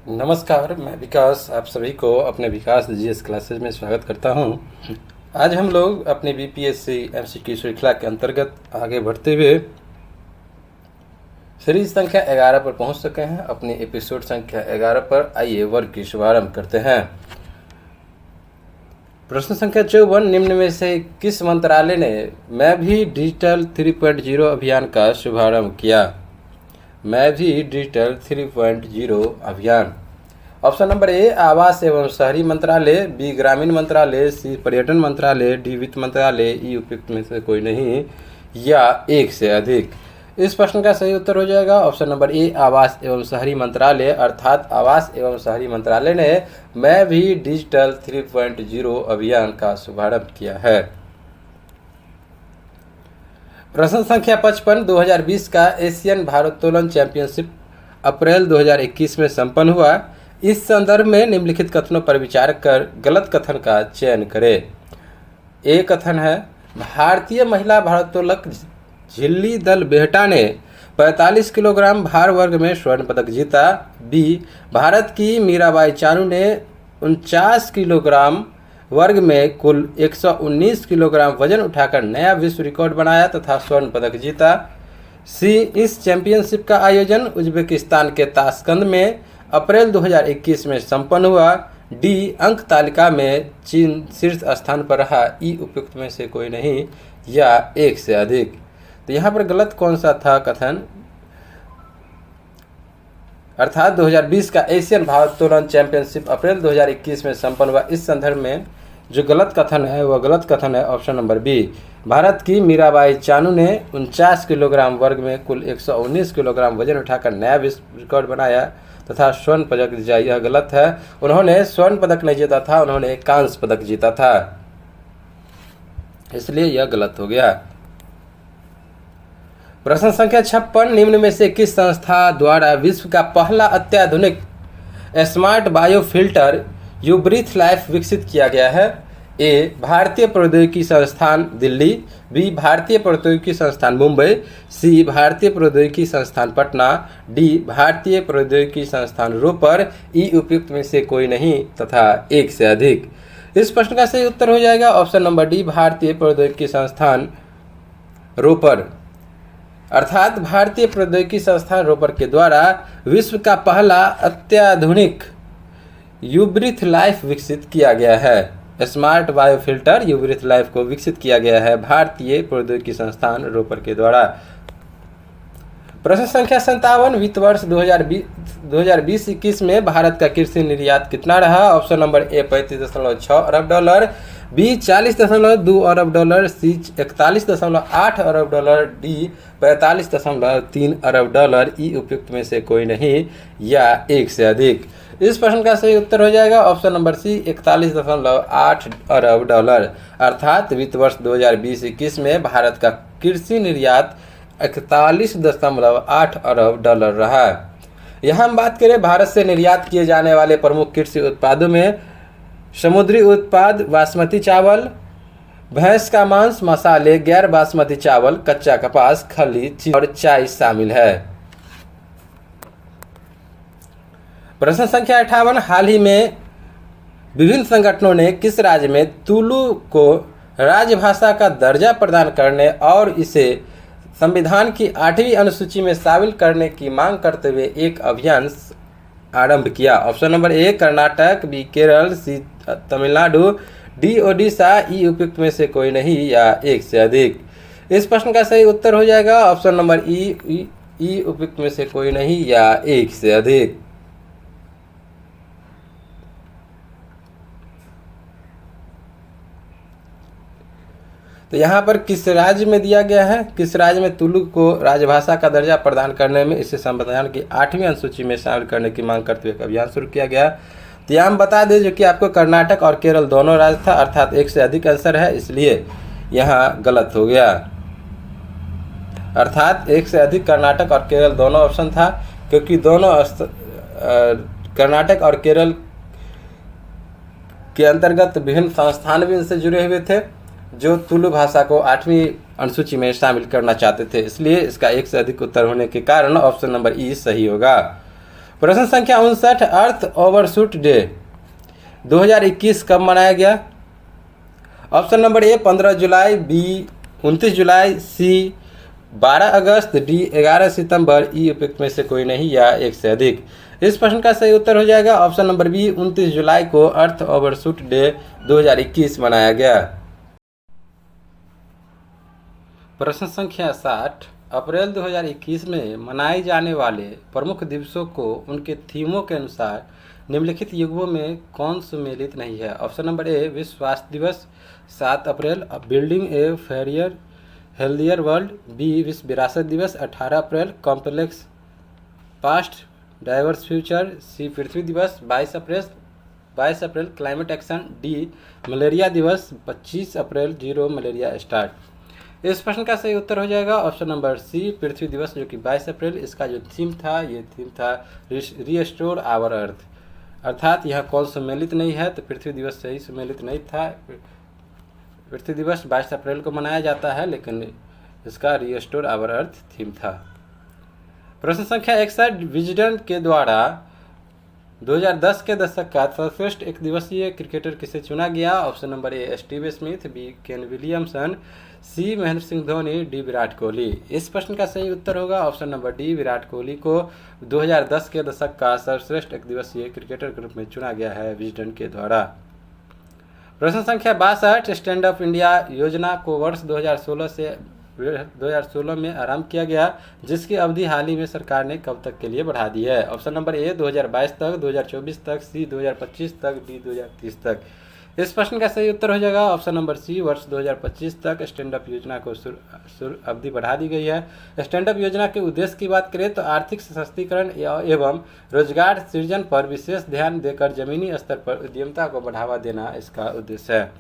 नमस्कार, मैं विकास आप सभी को अपने विकास जीएस क्लासेज में स्वागत करता हूं। आज हम लोग अपने बीपीएससी एमसीक्यू श्रृंखला के अंतर्गत आगे बढ़ते हुए सीरीज संख्या 11 पर पहुंच सके हैं। अपनी एपिसोड संख्या 11 पर आइए वर्ग की शुभारंभ करते हैं। प्रश्न संख्या 54, निम्न में से किस मंत्रालय ने मैं भी डिजिटल 3.0 अभियान का शुभारंभ किया? मैं भी डिजिटल 3.0 अभियान। ऑप्शन नंबर ए आवास एवं शहरी मंत्रालय, बी ग्रामीण मंत्रालय, सी पर्यटन मंत्रालय, डी वित्त मंत्रालय, ई उपयुक्त में से कोई नहीं या एक से अधिक। इस प्रश्न का सही उत्तर हो जाएगा ऑप्शन नंबर ए आवास एवं शहरी मंत्रालय, अर्थात आवास एवं शहरी मंत्रालय ने मैं भी डिजिटल 3.0 अभियान का शुभारंभ किया है। प्रश्न संख्या 55, 2020 का एशियन भारोत्तोलन चैंपियनशिप अप्रैल 2021 में संपन्न हुआ। इस संदर्भ में निम्नलिखित कथनों पर विचार कर गलत कथन का चयन करें। ए कथन है, भारतीय महिला भारोत्तोलक झिल्ली दल बेहटा ने 45 किलोग्राम भार वर्ग में स्वर्ण पदक जीता। बी भारत की मीराबाई चानू ने 49 किलोग्राम वर्ग में कुल 119 किलोग्राम वजन उठाकर नया विश्व रिकॉर्ड बनाया तथा स्वर्ण पदक जीता। सी इस चैंपियनशिप का आयोजन उज्बेकिस्तान के ताशकंद में अप्रैल 2021 में संपन्न हुआ। डी अंक तालिका में चीन शीर्ष स्थान पर रहा। ई उपयुक्त में से कोई नहीं या एक से अधिक। तो यहाँ पर गलत कौन सा था कथन? अर्थात 2020 का एशियन भारोत्तोलन चैंपियनशिप अप्रैल 2021 में संपन्न हुआ। इस संदर्भ में जो गलत कथन है वह गलत कथन है ऑप्शन नंबर बी। भारत की मीराबाई चानू ने 49 किलोग्राम वर्ग में कुल 119 किलोग्राम वजन उठाकर नया विश्व रिकॉर्ड बनाया तथा स्वर्ण पदक जीता। यह गलत है। उन्होंने स्वर्ण पदक नहीं जीता था, उन्होंने कांस्य पदक जीता था, इसलिए यह गलत हो गया। प्रश्न संख्या 56, निम्न में से किस संस्था द्वारा विश्व का पहला अत्याधुनिक स्मार्ट बायो फिल्टर यूब्रीथ लाइफ विकसित किया गया है? ए भारतीय प्रौद्योगिकी संस्थान दिल्ली, बी भारतीय प्रौद्योगिकी संस्थान मुंबई, सी भारतीय प्रौद्योगिकी संस्थान पटना, डी भारतीय प्रौद्योगिकी संस्थान रोपर। ई उपयुक्त में से कोई नहीं तथा एक से अधिक। इस प्रश्न का सही उत्तर हो जाएगा ऑप्शन नंबर डी भारतीय प्रौद्योगिकी संस्थान रोपर, अर्थात भारतीय प्रौद्योगिकी संस्थान रोपर के द्वारा विश्व का पहला अत्याधुनिक यूब्रीथ लाइफ विकसित किया गया है। स्मार्ट बायो फिल्टर यूब्रीथ लाइफ को विकसित किया गया है भारतीय प्रौद्योगिकी संस्थान रोपर के द्वारा। प्रश्न संख्या 57, वित्त वर्ष 2020-21 में भारत का कृषि निर्यात कितना रहा? ऑप्शन नंबर ए 35.6 अरब डॉलर, बी 40.2 अरब डॉलर, सी 41.8 अरब डॉलर, डी 45.3 अरब डॉलर। ई उपयुक्त में से कोई नहीं या एक से अधिक। इस प्रश्न का सही उत्तर हो जाएगा ऑप्शन नंबर सी 41.8 अरब डॉलर, अर्थात वित्त वर्ष 2020-21 में भारत का कृषि निर्यात 41.8 अरब डॉलर रहा। यहाँ हम बात करें भारत से निर्यात किए जाने वाले प्रमुख कृषि उत्पादों में समुद्री उत्पाद, बासमती चावल, भैंस का मांस, मसाले, गैर बासमती चावल, कच्चा कपास, खली, चीनी और चाय शामिल है। प्रश्न संख्या 58, हाल ही में विभिन्न संगठनों ने किस राज्य में तुलु को राजभाषा का दर्जा प्रदान करने और इसे संविधान की 8वीं अनुसूची में शामिल करने की मांग करते हुए एक अभियान आरंभ किया? Option number A Karnataka, B Kerala, C Tamil Nadu, D Odisha. E उपयुक्त में से कोई नहीं या एक से अधिक। इस प्रश्न का सही उत्तर हो जाएगा ऑप्शन नंबर ई उपयुक्त में से कोई नहीं या एक से अधिक। तो यहाँ पर किस राज्य में दिया गया है, किस राज्य में तुलु को राजभाषा का दर्जा प्रदान करने में इसे संविधान की 8वीं अनुसूची में शामिल करने की मांग करते हुए एक अभियान शुरू किया गया। तो यहाँ हम बता दें जो कि आपको कर्नाटक और केरल दोनों राज्य था, अर्थात एक से अधिक आंसर है, इसलिए यहाँ गलत हो गया। अर्थात एक से अधिक कर्नाटक और केरल दोनों ऑप्शन था, क्योंकि दोनों कर्नाटक और केरल के अंतर्गत विभिन्न संस्थान भी इनसे जुड़े हुए थे जो तुलु भाषा को 8वीं अनुसूची में शामिल करना चाहते थे, इसलिए इसका एक से अधिक उत्तर होने के कारण ऑप्शन नंबर ई सही होगा। प्रश्न संख्या 59, अर्थ ओवरशूट डे 2021 कब मनाया गया? ऑप्शन नंबर ए 15 जुलाई, बी 29 जुलाई, सी 12 अगस्त, डी 11 सितंबर, ई उपयुक्त में से कोई नहीं या एक से अधिक। इस प्रश्न का सही उत्तर हो जाएगा ऑप्शन नंबर बी 29 जुलाई को अर्थ ओवरशूट डे 2021 मनाया गया। प्रश्न संख्या 60, अप्रैल 2021 में मनाए जाने वाले प्रमुख दिवसों को उनके थीमों के अनुसार निम्नलिखित युग्मों में कौन सुमेलित नहीं है? ऑप्शन नंबर ए विश्व स्वास्थ्य दिवस 7 अप्रैल, बिल्डिंग ए फेरियर हेल्दियर वर्ल्ड, बी विश्व विरासत दिवस 18 अप्रैल, कॉम्प्लेक्स पास्ट डाइवर्स फ्यूचर, सी पृथ्वी दिवस 22 अप्रैल क्लाइमेट एक्शन, डी मलेरिया दिवस 25 अप्रैल जीरो मलेरिया स्टार्ट। इस प्रश्न का सही उत्तर हो जाएगा ऑप्शन नंबर सी पृथ्वी दिवस, जो कि 22 अप्रैल। इसका जो थीम था, ये थीम था रीस्टोर आवर अर्थ, अर्थात यह कौन सम्मिलित नहीं है, तो पृथ्वी दिवस सही सम्मिलित नहीं था। पृथ्वी दिवस 22 अप्रैल को मनाया जाता है, लेकिन इसका रीस्टोर आवर अर्थ थीम था। प्रश्न संख्या 61, विजडन के द्वारा 2010 के दशक का सर्वश्रेष्ठ एक दिवसीय क्रिकेटर किसे चुना गया? Option number A Steve Smith, B Ken Williamson, C Mahendra Singh Dhoni, D Virat Kohli. इस प्रश्न का सही उत्तर होगा option number D Virat Kohli को 2010 के दशक का सर्वश्रेष्ठ एक दिवसीय क्रिकेटर के रूप में चुना गया है विजडन के द्वारा। प्रश्न संख्या 62, स्टैंड अप इंडिया योजना को वर्ष 2016 में आरंभ किया गया, जिसकी अवधि हाल ही में सरकार ने कब तक के लिए बढ़ा दी है? ऑप्शन नंबर ए 2022 तक, 2024 तक, सी 2025 तक, डी 2030 तक। इस प्रश्न का सही उत्तर हो जाएगा ऑप्शन नंबर सी वर्ष 2025 तक स्टैंड अप योजना को अवधि बढ़ा दी गई है। स्टैंड अप योजना के उद्देश्य की बात करें तो आर्थिक सशक्तिकरण एवं रोजगार सृजन पर विशेष ध्यान देकर जमीनी स्तर पर उद्यमिता को बढ़ावा देना इसका उद्देश्य है।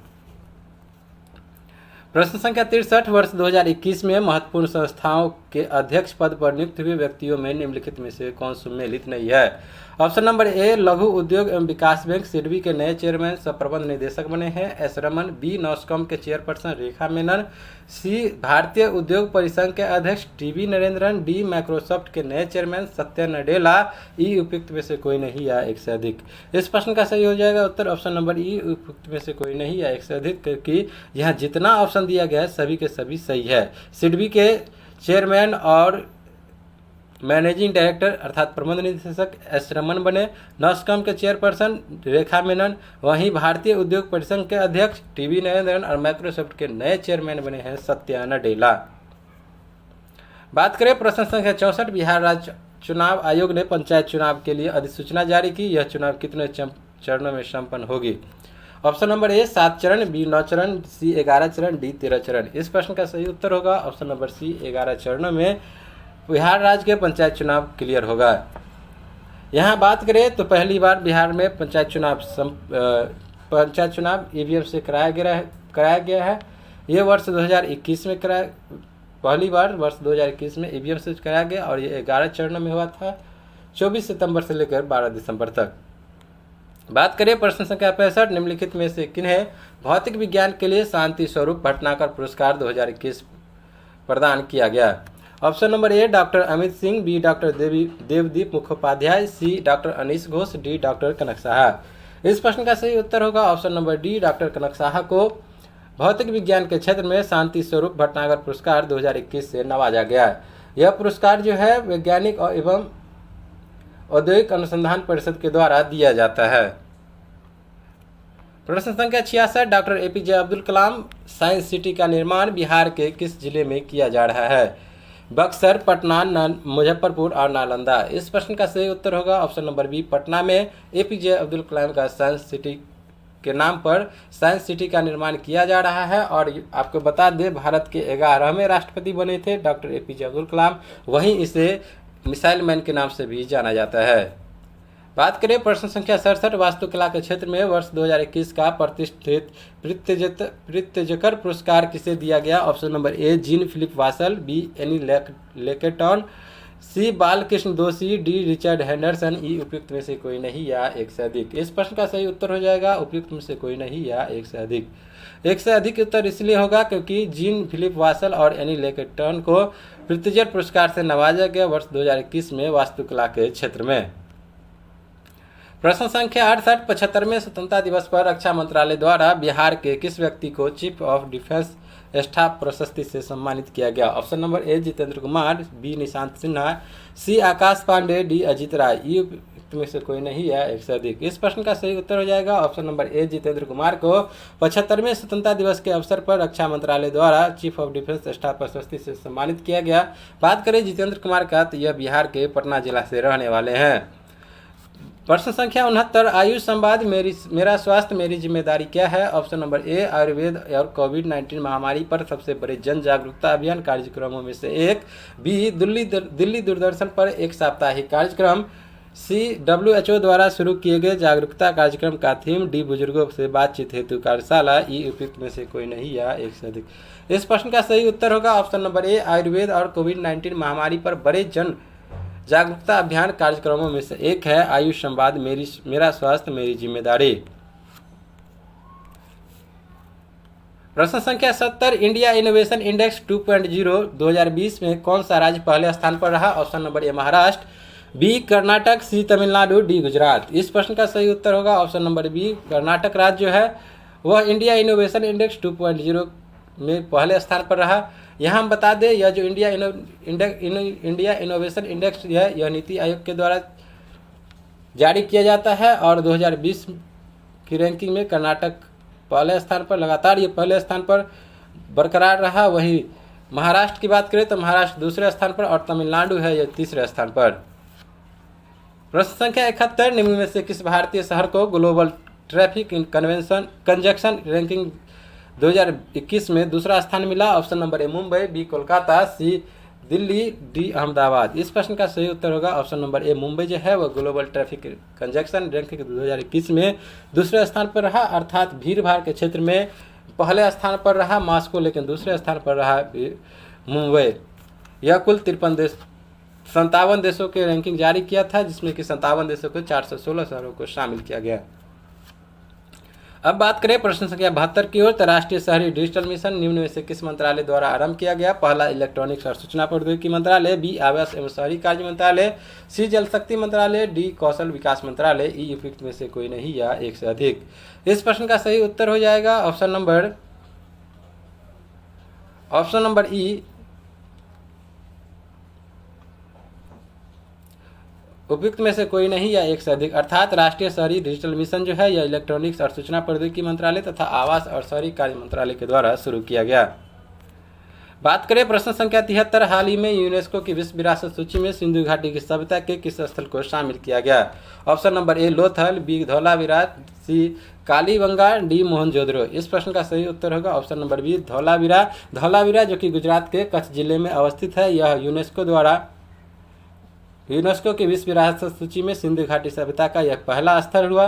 प्रश्न संख्या 63, वर्ष 2021 में महत्वपूर्ण संस्थाओं के अध्यक्ष पद पर नियुक्त हुए व्यक्तियों में निम्नलिखित में से कौन सम्मिलित नहीं है? ऑप्शन नंबर ए लघु उद्योग एवं विकास बैंक सिडबी के नए चेयरमैन सह प्रबंध निदेशक बने हैं एस रमन, बी नॉस्कॉम के चेयरपर्सन रेखा मेनन, सी भारतीय उद्योग परिसंघ के अध्यक्ष टीवी नरेंद्रन, डी माइक्रोसॉफ्ट के नए चेयरमैन सत्या नडेला, ई उपयुक्त में से कोई नहीं या एक से अधिक। इस प्रश्न का सही हो जाएगा उत्तर ऑप्शन नंबर ई उपयुक्त में से कोई नहीं या एक से अधिक, क्योंकि यहाँ जितना ऑप्शन दिया गया है सभी के सभी सही है। सिडबी के चेयरमैन और मैनेजिंग डायरेक्टर अर्थात प्रबंध निदेशक एस रमन बने, नॉस्कॉम के चेयरपर्सन रेखा मेनन, वहीं भारतीय उद्योग परिसंघ के अध्यक्ष टीवी नरेंद्रन और माइक्रोसॉफ्ट के नए चेयरमैन बने हैं सत्या नडेला। बात करें प्रश्न संख्या 64, बिहार राज्य चुनाव आयोग ने पंचायत चुनाव के लिए अधिसूचना जारी की। यह चुनाव कितने चरणों में संपन्न होगी? ऑप्शन नंबर ए 7 चरण, बी 9 चरण, सी 11 चरण, डी 13 चरण। इस प्रश्न का सही उत्तर होगा ऑप्शन नंबर सी 11 चरणों में बिहार राज्य के पंचायत चुनाव क्लियर होगा। यहाँ बात करें तो पहली बार बिहार में पंचायत चुनाव ईवीएम से कराया गया है। ये वर्ष 2021 में पहली बार वर्ष 2021 में ईवीएम से कराया गया और ये 11 चरणों में हुआ था, 24 सितंबर से लेकर 12 दिसंबर तक। बात करें प्रश्न संख्या 65, निम्नलिखित में से किन्हें भौतिक विज्ञान के लिए शांति स्वरूप भटनागर पुरस्कार 2021 प्रदान किया गया? Option number A doctor Amit Singh, B doctor Devdeep Mukhopadhyay, C doctor Anish Ghosh, D doctor Kanak Saha. इस प्रश्न का सही उत्तर होगा option number D doctor Kanak Saha को भौतिक विज्ञान के क्षेत्र में शांति स्वरूप भटनागर पुरस्कार 2021 से नवाजा गया है। यह पुरस्कार जो है वैज्ञानिक एवं औद्योगिक अनुसंधान परिषद के द्वारा दिया जाता है। प्रश्न संख्या 66, doctor APJ Abdul Kalam science city का निर्माण बिहार के किस जिले में किया जा रहा है? बक्सर, पटना, मुजफ्फरपुर और नालंदा। इस प्रश्न का सही उत्तर होगा ऑप्शन नंबर बी पटना में एपीजे अब्दुल कलाम का साइंस सिटी के नाम पर साइंस सिटी का निर्माण किया जा रहा है। और आपको बता दें भारत के 11वें राष्ट्रपति बने थे डॉक्टर एपीजे अब्दुल कलाम, वहीं इसे मिसाइल मैन के नाम से भी जाना जाता है। बात करें प्रश्न संख्या 67, वास्तुकला के क्षेत्र में वर्ष 2021 का प्रतिष्ठित प्रित्यजकर पुरस्कार किसे दिया गया? Option number A Jean Philippe Vassal, B Annie Lacaton, C Balkrishna Doshi, D Richard Henderson, ई उपयुक्त में से कोई नहीं या एक से अधिक। इस प्रश्न का सही उत्तर हो जाएगा उपयुक्त में से कोई नहीं या एक से अधिक। एक से अधिक उत्तर इसलिए होगा क्योंकि जीन फिलिप वासल और एनी लेकेटॉन को प्रित्यजर पुरस्कार से नवाजा गया वर्ष 2021 में वास्तुकला के क्षेत्र में। प्रश्न संख्या 68, 75वें स्वतंत्रता दिवस पर रक्षा मंत्रालय द्वारा बिहार के किस व्यक्ति को चीफ ऑफ डिफेंस स्टाफ प्रशस्ति से सम्मानित किया गया? Option number A Jitendra Kumar, B Nishant Sinha, C Akash Pandey, D Ajit Rai. E उपयुक्त में से कोई नहीं है, एक से अधिक। इस प्रश्न का सही उत्तर हो जाएगा option number A Jitendra Kumar को 75वें स्वतंत्रता दिवस के अवसर पर रक्षा मंत्रालय द्वारा चीफ ऑफ डिफेंस स्टाफ प्रशस्ति से सम्मानित किया गया। बात करें जितेंद्र कुमार का तो यह बिहार के पटना जिला से रहने वाले हैं। प्रश्न संख्या 69, आयुष संवाद मेरा स्वास्थ्य मेरी जिम्मेदारी क्या है? ऑप्शन नंबर ए आयुर्वेद और कोविड-19 महामारी पर सबसे बड़े जन जागरूकता अभियान कार्यक्रमों में से एक, बी दिल्ली दूरदर्शन पर एक साप्ताहिक कार्यक्रम, सी WHO द्वारा शुरू किए गए जागरूकता कार्यक्रम का थीम, डी बुजुर्गों से बातचीत हेतु कार्यशाला। ई उपयुक्त में से कोई नहीं या एक से अधिक। इस प्रश्न का सही उत्तर होगा ऑप्शन नंबर ए आयुर्वेद और कोविड-19 महामारी पर बड़े जन जागरूकता अभियान कार्यक्रमों में से एक है आयुष संवाद मेरा स्वास्थ्य मेरी जिम्मेदारी। प्रश्न संख्या 70, इंडिया इनोवेशन इंडेक्स 2.0 2020 में कौन सा राज्य पहले स्थान पर रहा? Option number A Maharashtra, B Karnataka, C Tamil Nadu, D Gujarat. इस प्रश्न का सही उत्तर होगा ऑप्शन नंबर बी कर्नाटक राज्य जो है वह इंडिया इनोवेशन इंडेक्स 2.0 में पहले स्थान पर रहा। यहाँ हम बता दें यह जो इंडिया इनोवेशन इंडेक्स है यह नीति आयोग के द्वारा जारी किया जाता है और 2020 की रैंकिंग में कर्नाटक पहले स्थान पर, लगातार ये पहले स्थान पर बरकरार रहा। वहीं महाराष्ट्र की बात करें तो महाराष्ट्र दूसरे स्थान पर और तमिलनाडु है यह तीसरे स्थान पर। प्रश्न संख्या 71, निम्न में से किस भारतीय शहर को ग्लोबल ट्रैफिक कंजक्शन रैंकिंग 2021 में दूसरा स्थान मिला? Option number A Mumbai, B Kolkata, C Delhi, D Ahmedabad. इस प्रश्न का सही उत्तर होगा ऑप्शन नंबर ए मुंबई जो है वह ग्लोबल ट्रैफिक कंजक्शन रैंकिंग 2021 में दूसरे स्थान पर रहा, अर्थात भीड़ भाड़ के क्षेत्र में पहले स्थान पर रहा मॉस्को, लेकिन दूसरे स्थान पर रहा मुंबई। यह कुल 57 देशों के रैंकिंग जारी किया था जिसमें कि 57 देशों के 416 शहरों को शामिल किया गया। अब बात करें प्रश्न संख्या 72 की ओर, तो राष्ट्रीय शहरी डिजिटल मिशन निम्न में से किस मंत्रालय द्वारा आरंभ किया गया? पहला इलेक्ट्रॉनिक्स और सूचना प्रौद्योगिकी मंत्रालय, बी आवास एवं शहरी कार्य मंत्रालय, सी जल शक्ति मंत्रालय, डी कौशल विकास मंत्रालय। ई उपयुक्त में से कोई नहीं या एक से अधिक। इस प्रश्न का सही उत्तर हो जाएगा ऑप्शन नंबर ई उपयुक्त में से कोई नहीं या एक से अधिक, अर्थात राष्ट्रीय शहरी डिजिटल मिशन जो है यह इलेक्ट्रॉनिक्स और सूचना प्रौद्योगिकी मंत्रालय तथा आवास और शहरी कार्य मंत्रालय के द्वारा शुरू किया गया। बात करें प्रश्न संख्या 73, हाल ही में यूनेस्को की विश्व विरासत सूची में सिंधु घाटी की सभ्यता के किस स्थल को शामिल किया गया? Option number A Lothal, B Dholavira, C Kalibangan, D Mohenjodaro. इस प्रश्न का सही उत्तर होगा ऑप्शन नंबर बी धौलावीरा जो कि गुजरात के कच्छ जिले में अवस्थित है। यह यूनेस्को की विश्व विरासत सूची में सिंधु घाटी सभ्यता का यह पहला स्थल हुआ,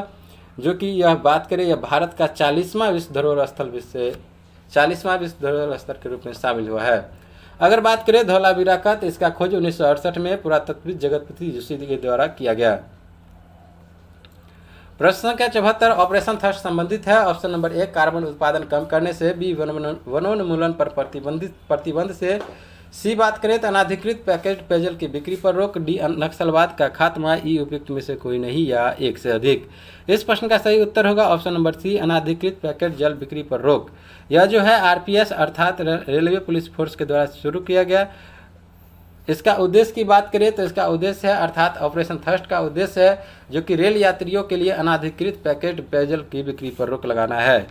जो कि यह बात करें यह भारत का 40वां विश्व धरोहर स्थल के रूप में शामिल हुआ है। अगर बात करें धौलावीरा का तो इसका खोज 1968 में पुरातत्वविद जगतपति जोशी के द्वारा किया गया। प्रश्न संख्या 74, ऑपरेशन थर्स्ट संबंधित है। ऑप्शन नंबर ए कार्बन उत्पादन कम करने से, बी वनोन्मूलन पर प्रतिबंध से, सी बात करें तो अनाधिकृत पैकेज पेयजल की बिक्री पर रोक, डी नक्सलवाद का खात्मा। ई उपयुक्त में से कोई नहीं या एक से अधिक। इस प्रश्न का सही उत्तर होगा ऑप्शन नंबर सी अनाधिकृत पैकेज जल बिक्री पर रोक। यह जो है RPS अर्थात रेलवे पुलिस फोर्स के द्वारा शुरू किया गया। इसका उद्देश्य की बात करें तो इसका उद्देश्य है अर्थात ऑपरेशन थर्स्ट का उद्देश्य है जो कि रेल यात्रियों के लिए अनाधिकृत पैकेज पेयजल की बिक्री पर रोक लगाना है।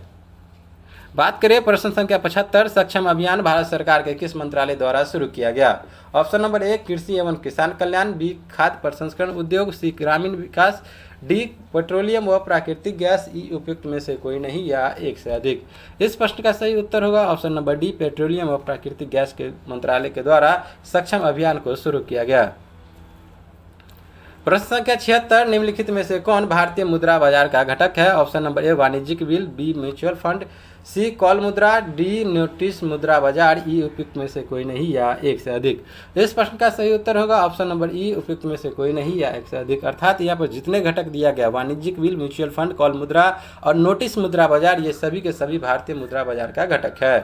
बात करें प्रश्न संख्या 75, सक्षम अभियान भारत सरकार के किस मंत्रालय द्वारा शुरू किया गया? ऑप्शन नंबर ए कृषि एवं किसान कल्याण, बी खाद्य प्रसंस्करण उद्योग, सी ग्रामीण विकास, डी पेट्रोलियम व प्राकृतिक गैस। ई उपयुक्त में से कोई नहीं या एक से अधिक। इस प्रश्न का सही उत्तर होगा ऑप्शन नंबर डी पेट्रोलियम व प्राकृतिक गैस के मंत्रालय के द्वारा सक्षम अभियान को शुरू किया गया। प्रश्न संख्या 76, निम्नलिखित में से कौन भारतीय मुद्रा बाजार का घटक है? ऑप्शन नंबर ए वाणिज्यिक bill, B mutual fund, C call मुद्रा, डी नोटिस मुद्रा बाजार। ई उपयुक्त में से कोई नहीं या एक से अधिक। इस प्रश्न का सही उत्तर होगा ऑप्शन नंबर ई उपयुक्त में से कोई नहीं या एक से अधिक, अर्थात यहाँ पर जितने घटक दिया गया वाणिज्यिक बिल, म्यूचुअल फंड, कॉल मुद्रा और नोटिस मुद्रा बाजार ये सभी के सभी भारतीय मुद्रा बाजार का घटक है।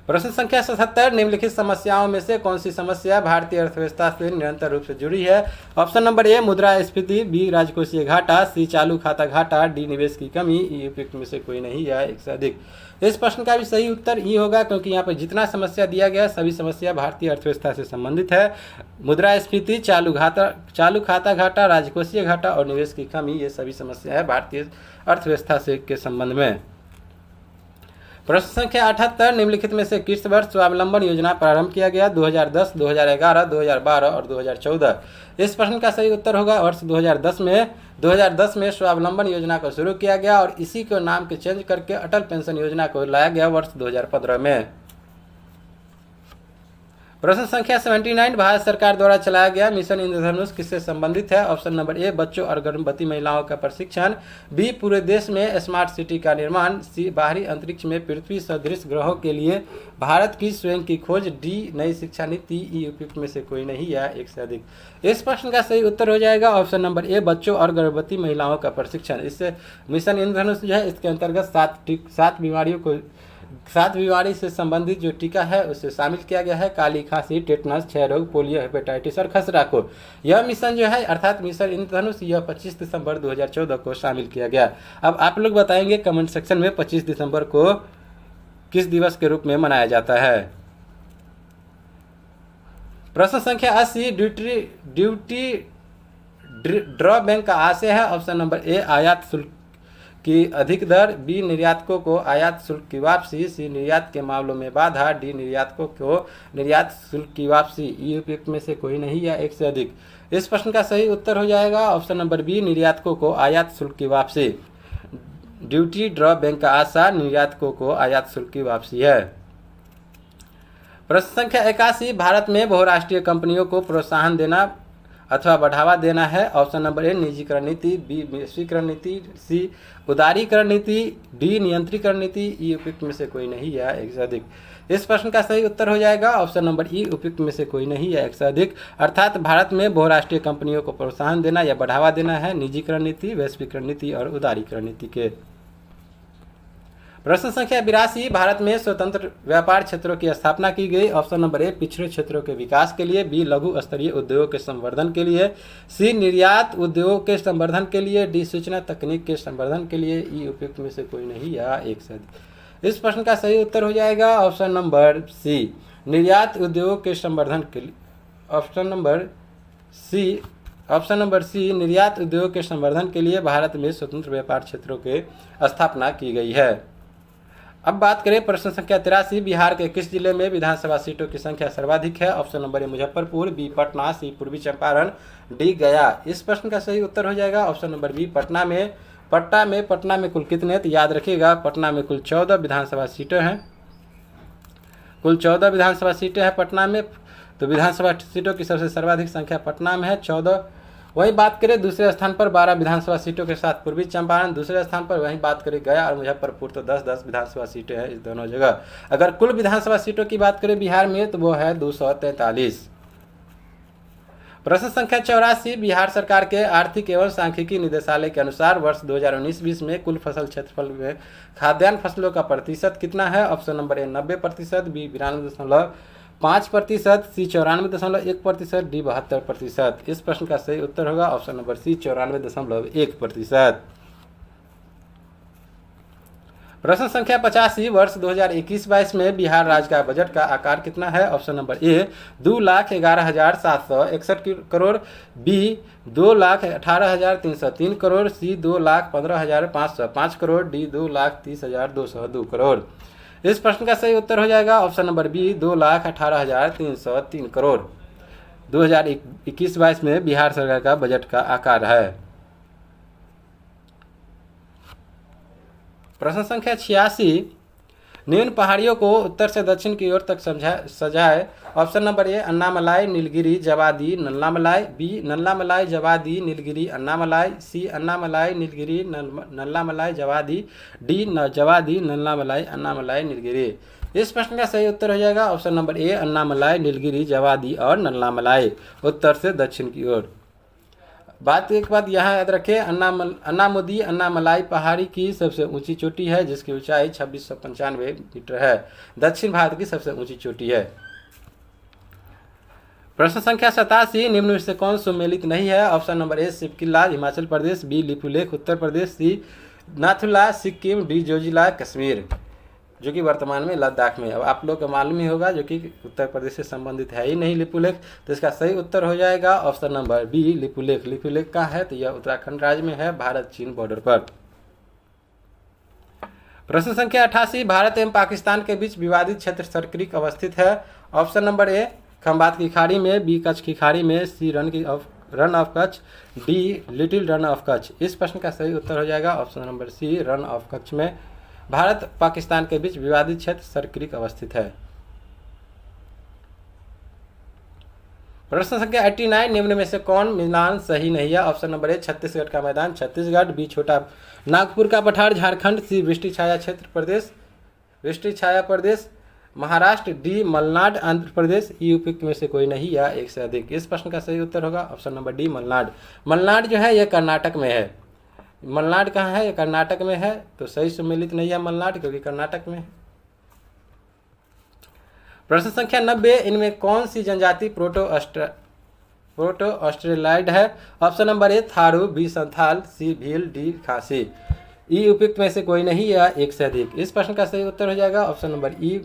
प्रश्न संख्या 77, निम्नलिखित समस्याओं में से कौन सी समस्या भारतीय अर्थव्यवस्था से निरंतर रूप से जुड़ी है? ऑप्शन नंबर ए मुद्रास्फीति, बी राजकोषीय घाटा, सी चालू खाता घाटा, डी निवेश की कमी, ई उपयुक्त में से कोई नहीं या एक से अधिक। इस प्रश्न का भी सही उत्तर ई होगा, क्योंकि यहाँ पर जितना समस्या दिया गया सभी समस्या भारतीय अर्थव्यवस्था से संबंधित है। मुद्रास्फीति, चालू खाता घाटा, राजकोषीय घाटा और निवेश की कमी, ये सभी समस्या है भारतीय अर्थव्यवस्था से के संबंध में। प्रश्न संख्या 78, निम्नलिखित में से किस वर्ष स्वावलंबन योजना प्रारंभ किया गया? 2010, 2011, 2012 और 2014। इस प्रश्न का सही उत्तर होगा वर्ष 2010 में स्वावलंबन योजना को शुरू किया गया और इसी को नाम के चेंज करके अटल पेंशन योजना को लाया गया वर्ष 2015 में। प्रश्न संख्या 79, भारत सरकार द्वारा चलाया गया मिशन इंद्रधनुष किससे संबंधित है? ऑप्शन नंबर ए बच्चों और गर्भवती महिलाओं का प्रशिक्षण, बी पूरे देश में स्मार्ट सिटी का निर्माण, सी बाहरी अंतरिक्ष में पृथ्वी सदृश ग्रहों के लिए भारत की स्वयं की खोज, डी नई शिक्षा नीति, ई उपयुक्त में से कोई नहीं या एक से अधिक। इस प्रश्न का सही उत्तर हो जाएगा ऑप्शन नंबर ए बच्चों और गर्भवती महिलाओं का प्रशिक्षण। इससे मिशन इंद्रधनुष जो है इसके अंतर्गत 7 बीमारी से संबंधित जो टीका है उसे शामिल किया गया है। काली खांसी, टेटनस, क्षय रोग, पोलियो, हेपेटाइटिस और खसरा को। यह मिशन जो है अर्थात मिशन इंद्रधनुष यह 25 दिसंबर 2014 को शामिल किया गया। अब आप लोग बताएंगे कमेंट सेक्शन में 25 दिसंबर को किस दिवस के रूप में मनाया जाता है। प्रश्न संख्या 80, ड्यूटी ड्रॉ बैंक का आशय है? ऑप्शन नंबर ए आयात शुल्क की अधिक दर, बी निर्यातकों को आयात शुल्क की वापसी, सी निर्यात के मामलों में बाधा, डी निर्यातकों को निर्यात शुल्क की वापसी, ई उपयुक्त में से कोई नहीं या एक से अधिक। इस प्रश्न का सही उत्तर हो जाएगा ऑप्शन नंबर बी निर्यातकों को आयात शुल्क की वापसी। ड्यूटी ड्रॉ बैंक का आशय निर्यातकों को आयात शुल्क की वापसी है। प्रश्न संख्या 81, भारत में बहुराष्ट्रीय कंपनियों को प्रोत्साहन देना अथवा बढ़ावा देना है? ऑप्शन नंबर ए निजीकरण नीति, बी वैश्वीकरण नीति, सी उदारीकरण नीति, डी नियंत्रीकरण नीति, ई उपयुक्त में से कोई नहीं या एक से अधिक। इस प्रश्न का सही उत्तर हो जाएगा ऑप्शन नंबर ई उपयुक्त में से कोई नहीं या एक से अधिक। अर्थात भारत में बहुराष्ट्रीय कंपनियों को प्रोत्साहन देना या बढ़ावा देना है निजीकरण नीति, वैश्वीकरण नीति और उदारीकरण नीति के। प्रश्न संख्या 82, भारत में स्वतंत्र व्यापार क्षेत्रों की स्थापना की गई? ऑप्शन नंबर ए पिछड़े क्षेत्रों के विकास के लिए, बी लघु स्तरीय उद्योगों के संवर्धन के लिए, सी निर्यात उद्योगों के संवर्धन के लिए, डी सूचना तकनीक के संवर्धन के लिए, ई उपयुक्त में से कोई नहीं या एक से अधिक। इस प्रश्न का सही उत्तर हो जाएगा ऑप्शन नंबर सी निर्यात उद्योगों के संवर्धन के लिए। ऑप्शन नंबर सी निर्यात उद्योगों के संवर्धन के लिए भारत में स्वतंत्र व्यापार क्षेत्रों के स्थापना की गई है। अब बात करें प्रश्न संख्या 83, बिहार के किस जिले में विधानसभा सीटों की संख्या सर्वाधिक है? Option number A Muzaffarpur, B Patna, C Purvi Champaran, D गया। इस प्रश्न का सही उत्तर हो जाएगा ऑप्शन नंबर बी पटना में कुल कितने? तो याद रखिएगा पटना में कुल 14 विधानसभा सीटें हैं। कुल 14 विधानसभा सीटें हैं पटना में, तो विधानसभा सीटों की सबसे सर्वाधिक संख्या पटना में है 14। वही बात करें दूसरे स्थान पर 12 विधानसभा सीटों के साथ पूर्वी चंपारण, दूसरे स्थान पर वहीं बात करें गया और मुजफ्फरपुर, तो 10-10 विधानसभा सीटें हैं इस दोनों जगह। अगर कुल विधानसभा सीटों की बात करें बिहार में तो वो है 243। प्रश्न संख्या 84, बिहार सरकार के आर्थिक एवं सांख्यिकी निदेशालय के अनुसार वर्ष 2019-20 में कुल फसल क्षेत्रफल में खाद्यान्न फसलों का प्रतिशत कितना है? Option number A 90%, B 92.5%, C 94.1%, D 72%। इस प्रश्न का सही उत्तर होगा ऑप्शन नंबर सी 94.1%। प्रश्न संख्या 85, वर्ष 2021-22 में बिहार राज्य का बजट का आकार कितना है? Option number A 2,11,761 crore, B 2,18,303 crore, C 2,15,505 crore, D 2,30,202 crore. इस प्रश्न का सही उत्तर हो जाएगा ऑप्शन नंबर बी 2,18,303 करोड़ 2021-22 में बिहार सरकार का बजट का आकार है। प्रश्न संख्या 86, निम्न पहाड़ियों को उत्तर से दक्षिण की ओर तक सजाए। Option number A Annamalai, Nilgiri, Javadi, Nallamalai, B Nallamalai, Javadi, Nilgiri, Annamalai, C Annamalai, Nilgiri, Nallamalai, Javadi, D Javadi, Nallamalai, Annamalai, Nilgiri. इस प्रश्न का सही उत्तर हो जाएगा option number A Annamalai, Nilgiri, Javadi और नल्लामलाई, उत्तर से दक्षिण की ओर। बात एक बात यहाँ याद रखें, अन्नामुदी अन्नामलाई पहाड़ी की सबसे ऊंची चोटी है जिसकी ऊंचाई 2695 मीटर है। दक्षिण भारत की सबसे ऊंची चोटी है। प्रश्न संख्या 87, निम्न में से कौन सुमेलित नहीं है? Option number A Shivkila Himachal Pradesh, B Lipulekh Uttar Pradesh, C Nathula Sikkim, D Zojila Kashmir जो कि वर्तमान में लद्दाख में। अब आप लोग को मालूम ही होगा जो कि उत्तर प्रदेश से संबंधित है ही नहीं लिपुलेख, तो इसका सही उत्तर हो जाएगा option number B Lipulekh. Lipulekh कहाँ है? तो यह उत्तराखंड राज्य में है, भारत चीन बॉर्डर पर। प्रश्न संख्या 88, भारत एवं पाकिस्तान के बीच विवादित क्षेत्र सर्करिक अवस्थित है। ऑप्शन नंबर ए खंबात की खाड़ी में, बी कच्छ की खाड़ी में, C Rann of Kutch, D little Rann of Kutch. इस प्रश्न का सही उत्तर हो जाएगा option number C Rann of Kutch में भारत पाकिस्तान के बीच विवादित क्षेत्र सर्करिक अवस्थित है। प्रश्न संख्या 89, निम्न में से कौन मिलान सही नहीं है? ऑप्शन नंबर ए छत्तीसगढ़ का मैदान छत्तीसगढ़, बी छोटा नागपुर का पठार झारखंड, सी वृष्टि छाया क्षेत्र प्रदेश वृष्टि छाया प्रदेश महाराष्ट्र, डी मलनाड आंध्र प्रदेश। ई उपयुक्त में से कोई नहीं या एक से अधिक। इस प्रश्न का सही उत्तर होगा option number D Malnad. Malnad जो है यह कर्नाटक में है। मलनाड कहाँ है? यह कर्नाटक में है, तो सही सुमेलित नहीं है मलनाड क्योंकि कर्नाटक में है। प्रश्न संख्या 90, इनमें कौन सी जनजाति प्रोटो ऑस्ट्रेलॉइड है? Option number A Tharu, B Santhal, C Bhil, D Khasi. E उपयुक्त में से कोई नहीं या एक से अधिक। इस प्रश्न का सही उत्तर हो जाएगा ऑप्शन नंबर ई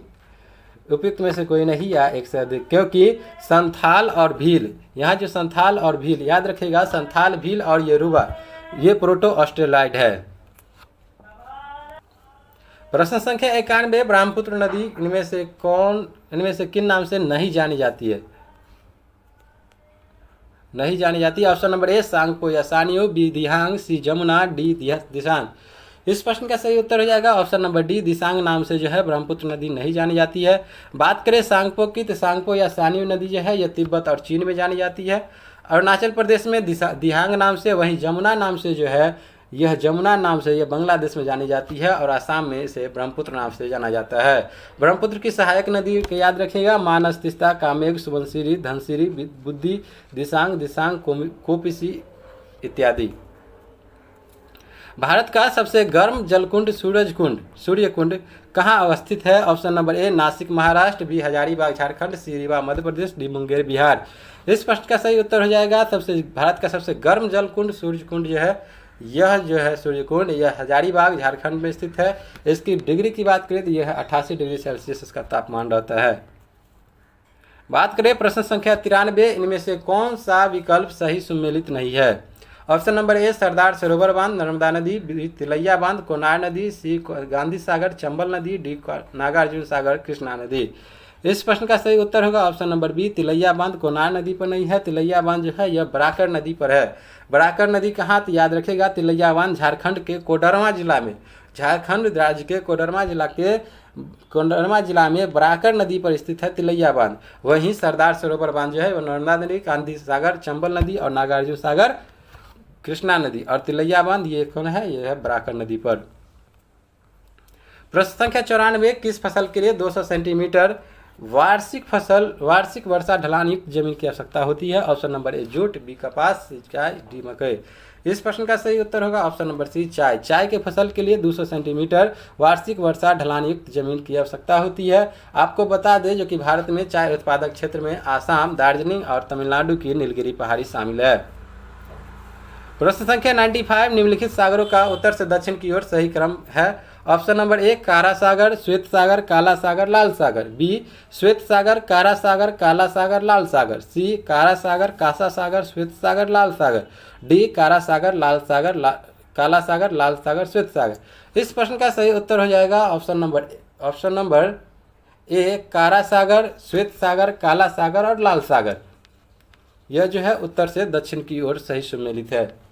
उपयुक्त में से कोई नहीं या एक से अधिक, क्योंकि संथाल और भील, यहाँ जो संथाल और भील याद रखिएगा, संथाल भील और येरुवा ये प्रोटो ऑस्ट्रेलॉइड है। प्रश्न संख्या 91, ब्रह्मपुत्र नदी इनमें से किन नाम से नहीं जानी जाती है? नहीं जानी जाती। ऑप्शन नंबर ए सांगपो या सानियो, बी दिहांग, सी जमुना, डी दिसांग। इस प्रश्न का सही उत्तर हो जाएगा ऑप्शन नंबर डी दिसांग नाम से जो है ब्रह्मपुत्र नदी नहीं जानी जाती है। बात करें सांगपो की, तो सांगपो या सानियो नदी जो है यह तिब्बत और चीन में जानी जाती है। अरुणाचल प्रदेश में दिहांग नाम से, वहीं जमुना नाम से जो है यह जमुना नाम से यह बांग्लादेश में जानी जाती है, और आसाम में इसे ब्रह्मपुत्र नाम से जाना जाता है। ब्रह्मपुत्र की सहायक नदी के याद रखिएगा, मानस, तिस्ता, कामेग, सुबनसिरी, धनसिरी, बुद्धि, दिसांग, कोपिसी इत्यादि। भारत का सबसे गर्म जलकुंड सूर्य कुंड कहाँ अवस्थित है? Option number A Nashik Maharashtra, B Hazaribagh Jharkhand, C Rewa Madhya Pradesh, D Munger Bihar. इस प्रश्न का सही उत्तर हो जाएगा भारत का सबसे गर्म जलकुंड सूर्यकुंड जो है यह सूर्यकुंड यह हजारीबाग झारखंड में स्थित है। इसकी डिग्री की बात करें तो यह 88 डिग्री सेल्सियस इसका तापमान रहता है। बात करें प्रश्न संख्या 93, इनमें से कौन सा विकल्प सही सुमेलित नहीं है? ऑप्शन नंबर ए सरदार सरोवर बांध, नर्मदा नदी, बी तिलैया बांध, कोनार नदी, सी गांधी सागर, चंबल नदी, डी नागार्जुन सागर, कृष्णा नदी। इस प्रश्न का सही उत्तर होगा ऑप्शन नंबर बी तिलैया बांध। कोनार नदी पर नहीं है, तिलैया बांध जो है यह बराकर नदी पर है। बराकर नदी कहाँ? तो याद रखिएगा तिलैया बांध झारखंड के कोडरमा जिला में, झारखंड राज्य के कोडरमा जिला में बराकर नदी पर स्थित है तिलैया बांध। वहीं सरदार सरोवर बांध जो है वह नर्मदा नदी, गांधी सागर, चंबल नदी और नागार्जुन सागर, कृष्णा नदी, और तिलैया बांध ये कौन है? यह है बराकर नदी पर। प्रश्न संख्या 94, किस फसल के लिए 200 सेंटीमीटर वार्षिक वर्षा ढलान युक्त जमीन की आवश्यकता होती है? Option number A jute, B कपास, सी चाय, डी मकई। इस प्रश्न का सही उत्तर होगा ऑप्शन नंबर सी चाय। चाय के फसल के लिए 200 सेंटीमीटर वार्षिक वर्षा ढलान युक्त जमीन की आवश्यकता होती है। आपको बता दें जो कि भारत में चाय उत्पादक क्षेत्र में आसाम, दार्जिलिंग और तमिलनाडु की नीलगिरी पहाड़ी शामिल है। प्रश्न संख्या 95, निम्नलिखित सागरों का उत्तर से दक्षिण की ओर सही क्रम है। ऑप्शन नंबर ए कारा सागर, श्वेत सागर, काला सागर, लाल सागर, बी श्वेत सागर, कारा सागर, काला सागर, लाल सागर, सी कारा सागर, कासा सागर, श्वेत सागर, लाल सागर, डी कारा सागर, लाल सागर, काला सागर, लाल सागर, श्वेत सागर। इस प्रश्न का सही उत्तर हो जाएगा ऑप्शन नंबर ए कारा सागर, श्वेत सागर, काला सागर और लाल सागर। यह जो है उत्तर से दक्षिण की ओर सही सुमेलित है।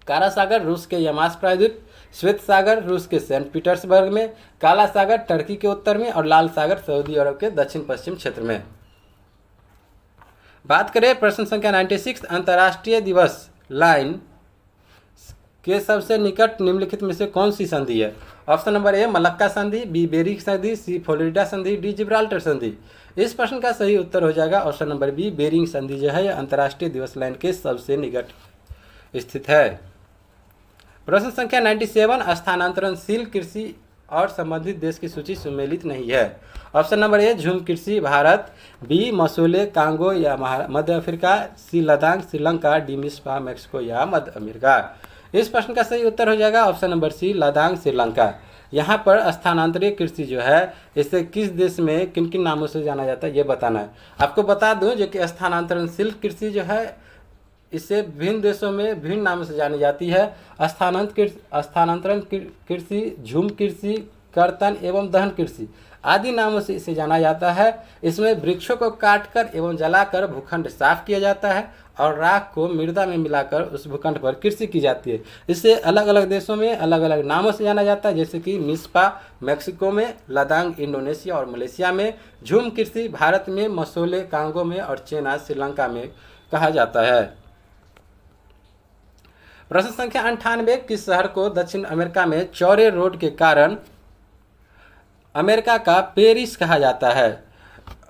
कारा सागर रूस के यमास प्रायद्वीप, श्वेत सागर रूस के सेंट पीटर्सबर्ग में, काला सागर टर्की के उत्तर में और लाल सागर सऊदी अरब के दक्षिण पश्चिम क्षेत्र में। बात करें प्रश्न संख्या 96, अंतर्राष्ट्रीय दिवस लाइन के सबसे निकट निम्नलिखित में से कौन सी संधि है? ऑप्शन नंबर ए मलक्का संधि, बी बेरिंग संधि, सी फ्लोरिडा संधि, डी जिब्राल्टर संधि। इस प्रश्न का सही उत्तर हो जाएगा ऑप्शन नंबर बी बेरिंग संधि जो है यह अंतर्राष्ट्रीय दिवस लाइन के सबसे निकट स्थित है। प्रश्न संख्या 97 स्थानांतरणशील कृषि और संबंधित देश की सूची सुमेलित नहीं है। ऑप्शन नंबर ए झूम कृषि भारत, बी मसूले कांगो या मध्य अफ्रीका, सी लद्दाख श्रीलंका, डी मिस्पा मैक्सिको या मध्य अमेरिका। इस प्रश्न का सही उत्तर हो जाएगा option number C Ladakh Sri Lanka. यहाँ पर स्थानांतरित कृषि जो है इसे किस देश में किन किन नामों से जाना जाता है ये बताना है। आपको बता दूं जो कि स्थानांतरणशील कृषि जो है इसे विभिन्न देशों में विभिन्न नामों से जानी जाती है। स्थानांतरण कृषि, झूम कृषि, कर्तन एवं दहन कृषि आदि नामों से इसे जाना जाता है। इसमें वृक्षों को काटकर एवं जलाकर भूखंड साफ किया जाता है और राख को मृदा में मिलाकर उस भूखंड पर कृषि की जाती है। इसे अलग अलग देशों में अलग अलग नामों से जाना जाता है, जैसे कि मिस्पा मैक्सिको में, लद्दाख इंडोनेशिया और मलेशिया में, झूम कृषि भारत में, मसूले कांगो में और चेना श्रीलंका में कहा जाता है। प्रश्न संख्या 98 किस शहर को दक्षिण अमेरिका में चौड़े रोड के कारण अमेरिका का पेरिस कहा जाता है?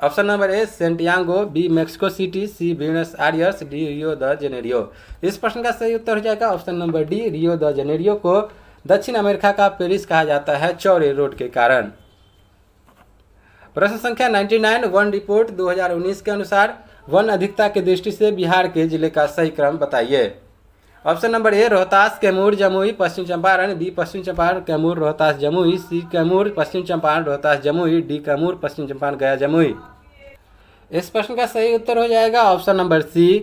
Option number A Santiago, B Mexico City, C Buenos Aires, D Rio de Janeiro. इस प्रश्न का सही उत्तर हो जाएगा option number D Rio de Janeiro को दक्षिण अमेरिका का पेरिस कहा जाता है चौड़े रोड के कारण। प्रश्न संख्या 99 वन रिपोर्ट 2019 के अनुसार वन अधिकता की दृष्टि से बिहार के जिले का सही क्रम बताइए। Option number A Rohtas, Kaimur, Jamui, Paschim Champaran, B Paschim Champaran, Kaimur, Rohtas, Jamui, C Kaimur, Paschim Champaran, Rohtas, Jamui, D Kaimur, Paschim Champaran, Gaya, Jamui. इस प्रश्न का सही उत्तर हो जाएगा option number C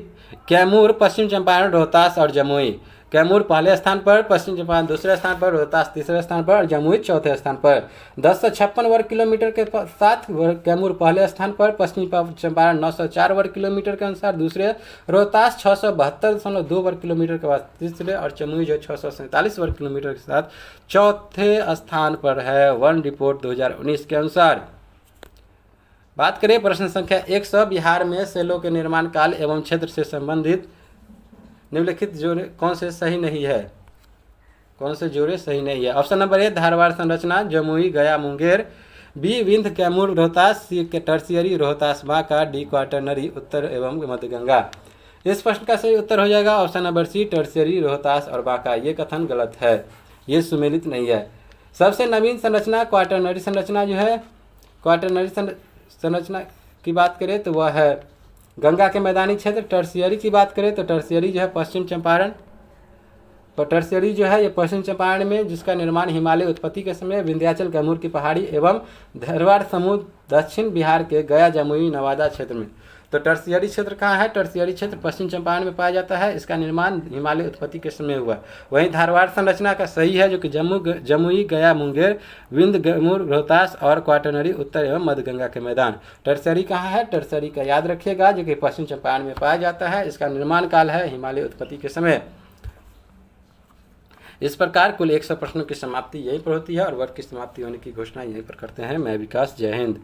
Kaimur, Paschim Champaran, Rohtas और जमुई। कैमूर पहले स्थान पर, पश्चिम चंपारण दूसरे स्थान पर, रोहतास तीसरे स्थान पर और जमुई चौथे स्थान पर। 1056 वर्ग किलोमीटर के साथ कैमूर पहले स्थान पर, पश्चिम चंपारण 904 वर्ग किलोमीटर के अनुसार दूसरे, रोहतास 672.2 वर्ग किलोमीटर के बाद तीसरे और जमुई जो 647 वर्ग किलोमीटर के साथ चौथे स्थान पर है वन रिपोर्ट 2019 के अनुसार। बात करें प्रश्न संख्या 100 बिहार में सेलों के निर्माण काल एवं क्षेत्र से संबंधित निम्नलिखित जोड़े कौन से सही नहीं है? कौन से जोड़े सही नहीं है? ऑप्शन नंबर ए धारवाड़ संरचना, Jamui, Gaya, Munger, B Vindhya, Kaimur, Rohtas, C tertiary, Rohtas, Banka, D quaternary, उत्तर एवं मध्य गंगा। इस प्रश्न का सही उत्तर हो जाएगा option number C tertiary, Rohtas और बांका। ये कथन गलत है, ये सुमेलित नहीं है। सबसे नवीन संरचना क्वाटरनरी संरचना जो है, क्वाटरनरी संरचना की बात करें तो वह है गंगा के मैदानी क्षेत्र। टर्सियरी की बात करें तो टर्सियरी जो है पश्चिम चंपारण, तो टर्सियरी जो है ये पश्चिम चंपारण में, जिसका निर्माण हिमालय उत्पत्ति के समय विंध्याचल, कैमूर की पहाड़ी एवं धारवाड़ समूह दक्षिण बिहार के गया, जमुई, नवादा क्षेत्र में। तो टर्सियरी क्षेत्र कहाँ है? टर्सियरी क्षेत्र पश्चिम चंपारण में पाया जाता है। इसका निर्माण हिमालय उत्पत्ति के समय हुआ। वहीं धारवाड़ संरचना का सही है जो कि जमुई, गया, मुंगेर, विंध्य, कैमूर, रोहतास और क्वाटरनरी, उत्तर एवं मध्य गंगा के मैदान। टर्सियरी कहाँ है? टर्सियरी का याद रखिएगा जो कि पश्चिम चंपारण में पाया जाता है। इसका निर्माण काल है हिमालय उत्पत्ति के समय। इस प्रकार कुल 100 प्रश्नों की समाप्ति यहीं पर होती है और वर्ग की समाप्ति होने की घोषणा यहीं पर करते हैं। मैं विकास, जय हिंद।